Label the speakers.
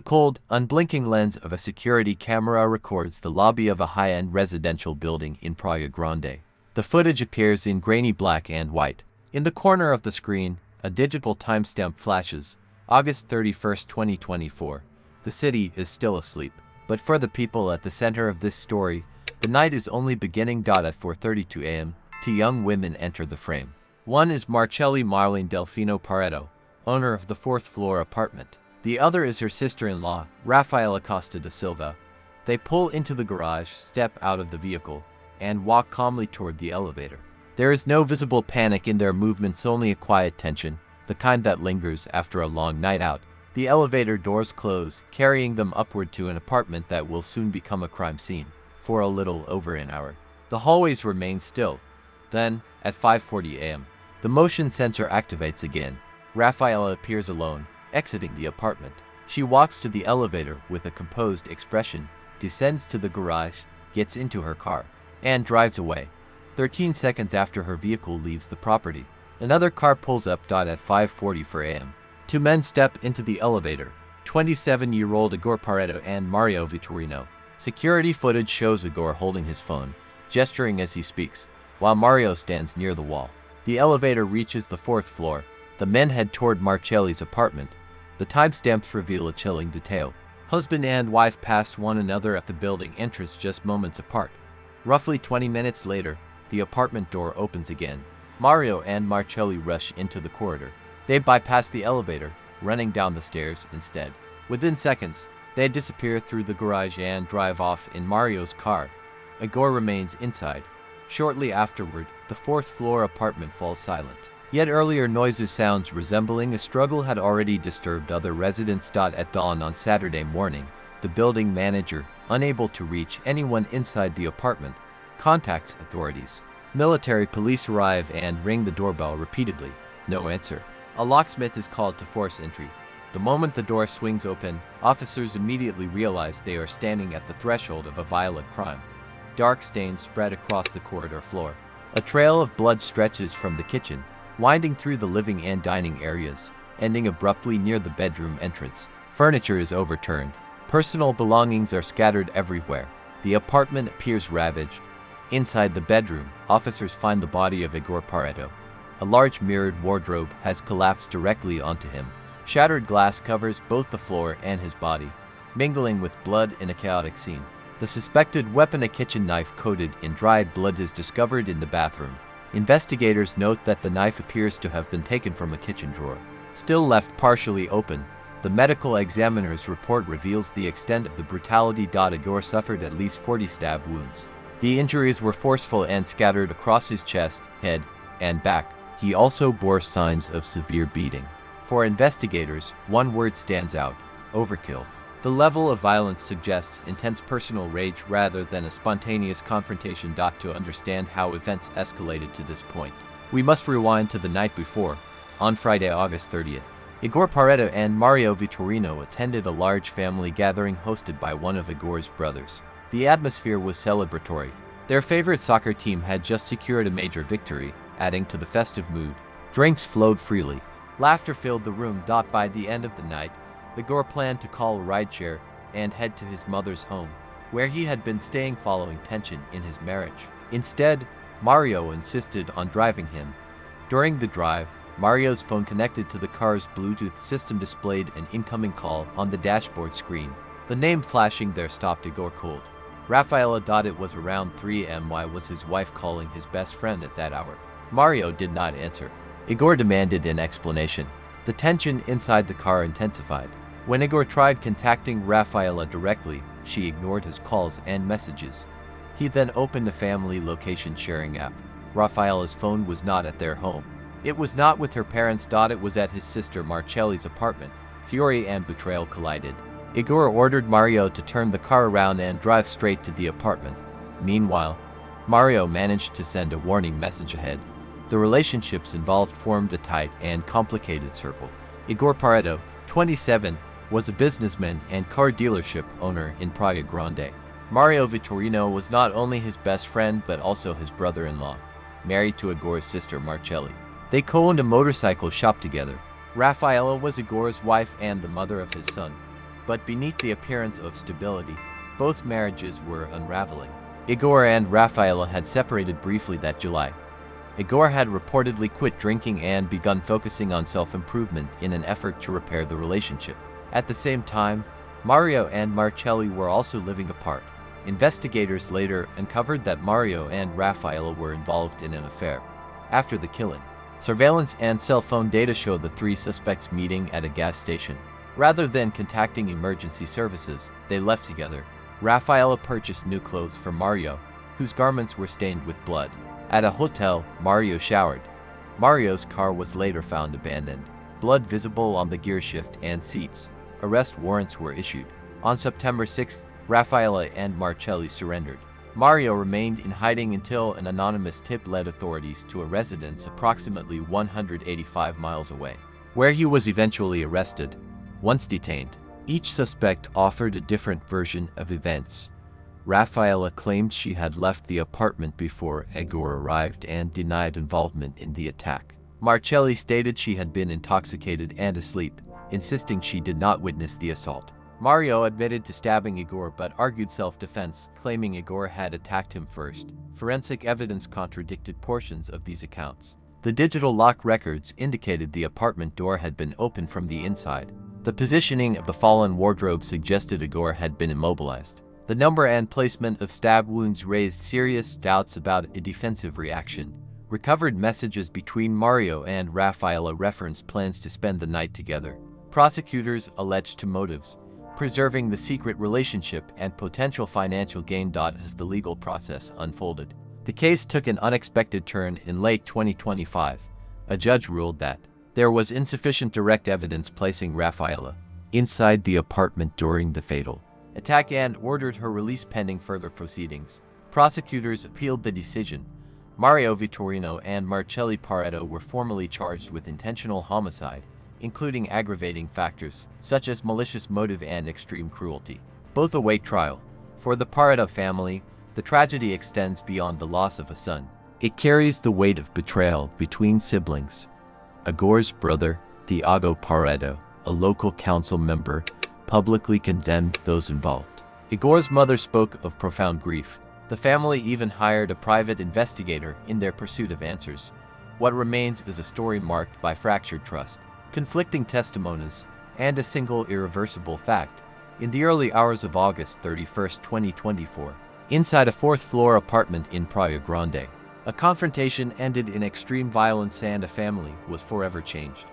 Speaker 1: The cold, unblinking lens of a security camera records the lobby of a high-end residential building in Praia Grande. The footage appears in grainy black and white. In the corner of the screen, a digital timestamp flashes, August 31, 2024. The city is still asleep. But for the people at the center of this story, the night is only beginning. At 4:32 a.m., two young women enter the frame. One is Marcelli Marlene Delfino Pareto, owner of the fourth-floor apartment. The other is her sister-in-law, Rafaela Costa da Silva. They pull into the garage, step out of the vehicle, and walk calmly toward the elevator. There is no visible panic in their movements, only a quiet tension, the kind that lingers after a long night out. The elevator doors close, carrying them upward to an apartment that will soon become a crime scene. For a little over an hour, the hallways remain still. Then, at 5:40 a.m., the motion sensor activates again. Rafaela appears alone, exiting the apartment. She walks to the elevator with a composed expression, descends to the garage, gets into her car, and drives away. 13 seconds after her vehicle leaves the property, another car pulls up. At 5:44 a.m., two men step into the elevator, 27-year-old Igor Pareto and Mario Vitorino. Security footage shows Igor holding his phone, gesturing as he speaks, while Mario stands near the wall. The elevator reaches the fourth floor. The men head toward Marcelli's apartment. The timestamps reveal a chilling detail. Husband and wife passed one another at the building entrance just moments apart. Roughly 20 minutes later, the apartment door opens again. Mario and Marcelli rush into the corridor. They bypass the elevator, running down the stairs instead. Within seconds, they disappear through the garage and drive off in Mario's car. Igor remains inside. Shortly afterward, the fourth-floor apartment falls silent. Yet earlier noises sounds resembling a struggle had already disturbed other residents. At dawn on Saturday morning, the building manager, unable to reach anyone inside the apartment, contacts authorities. Military police arrive and ring the doorbell repeatedly. No answer. A locksmith is called to force entry. The moment the door swings open, officers immediately realize they are standing at the threshold of a violent crime. Dark stains spread across the corridor floor. A trail of blood stretches from the kitchen, winding through the living and dining areas, ending abruptly near the bedroom entrance. Furniture is overturned. Personal belongings are scattered everywhere. The apartment appears ravaged. Inside the bedroom, officers find the body of Igor Pareto. A large mirrored wardrobe has collapsed directly onto him. Shattered glass covers both the floor and his body, mingling with blood in a chaotic scene. The suspected weapon, a kitchen knife coated in dried blood, is discovered in the bathroom. Investigators note that the knife appears to have been taken from a kitchen drawer. Still left partially open, the medical examiner's report reveals the extent of the brutality. Igor suffered at least 40 stab wounds. The injuries were forceful and scattered across his chest, head, and back. He also bore signs of severe beating. For investigators, one word stands out: overkill. The level of violence suggests intense personal rage rather than a spontaneous confrontation. To understand how events escalated to this point, we must rewind to the night before. On Friday, August 30th, Igor Pareto and Mario Vitorino attended a large family gathering hosted by one of Igor's brothers. The atmosphere was celebratory. Their favorite soccer team had just secured a major victory, adding to the festive mood. Drinks flowed freely. Laughter filled the room. By the end of the night, Igor planned to call a rideshare and head to his mother's home, where he had been staying following tension in his marriage. Instead, Mario insisted on driving him. During the drive, Mario's phone connected to the car's Bluetooth system displayed an incoming call on the dashboard screen. The name flashing there stopped Igor cold. Rafaela. It was around 3 a.m. Why was his wife calling his best friend at that hour? Mario did not answer. Igor demanded an explanation. The tension inside the car intensified. When Igor tried contacting Rafaela directly, she ignored his calls and messages. He then opened a family location sharing app. Rafaela's phone was not at their home. It was not with her parents. It was at his sister Marcelli's apartment. Fury and betrayal collided. Igor ordered Mario to turn the car around and drive straight to the apartment. Meanwhile, Mario managed to send a warning message ahead. The relationships involved formed a tight and complicated circle. Igor Pareto, 27, was a businessman and car dealership owner in Praia Grande. Mario Vitorino was not only his best friend but also his brother-in-law, married to Igor's sister Marcelli. They co-owned a motorcycle shop together. Rafaela was Igor's wife and the mother of his son. But beneath the appearance of stability, both marriages were unraveling. Igor and Rafaela had separated briefly that July. Igor had reportedly quit drinking and begun focusing on self-improvement in an effort to repair the relationship. At the same time, Mario and Marcelli were also living apart. Investigators later uncovered that Mario and Rafaela were involved in an affair. After the killing, surveillance and cell phone data show the three suspects meeting at a gas station. Rather than contacting emergency services, they left together. Rafaela purchased new clothes for Mario, whose garments were stained with blood. At a hotel, Mario showered. Mario's car was later found abandoned, blood visible on the gearshift and seats. Arrest warrants were issued. On September 6th, Rafaela and Marcelli surrendered. Mario remained in hiding until an anonymous tip led authorities to a residence approximately 185 miles away, where he was eventually arrested. Once detained, each suspect offered a different version of events. Rafaela claimed she had left the apartment before Igor arrived and denied involvement in the attack. Marcelli stated she had been intoxicated and asleep, insisting she did not witness the assault. Mario admitted to stabbing Igor but argued self-defense, claiming Igor had attacked him first. Forensic evidence contradicted portions of these accounts. The digital lock records indicated the apartment door had been opened from the inside. The positioning of the fallen wardrobe suggested Igor had been immobilized. The number and placement of stab wounds raised serious doubts about a defensive reaction. Recovered messages between Mario and Rafaela referenced plans to spend the night together. Prosecutors alleged two motives: preserving the secret relationship and potential financial gain. As the legal process unfolded, the case took an unexpected turn in late 2025. A judge ruled that there was insufficient direct evidence placing Rafaela inside the apartment during the fatal attack and ordered her release pending further proceedings. Prosecutors appealed the decision. Mario Vittorino and Marcelli Pareto were formally charged with intentional homicide, including aggravating factors such as malicious motive and extreme cruelty. Both await trial. For the Pareto family, the tragedy extends beyond the loss of a son. It carries the weight of betrayal between siblings. Igor's brother, Tiago Pareto, a local council member, publicly condemned those involved. Igor's mother spoke of profound grief. The family even hired a private investigator in their pursuit of answers. What remains is a story marked by fractured trust, conflicting testimonies, and a single irreversible fact. In the early hours of August 31, 2024, inside a fourth-floor apartment in Praia Grande, a confrontation ended in extreme violence and a family was forever changed.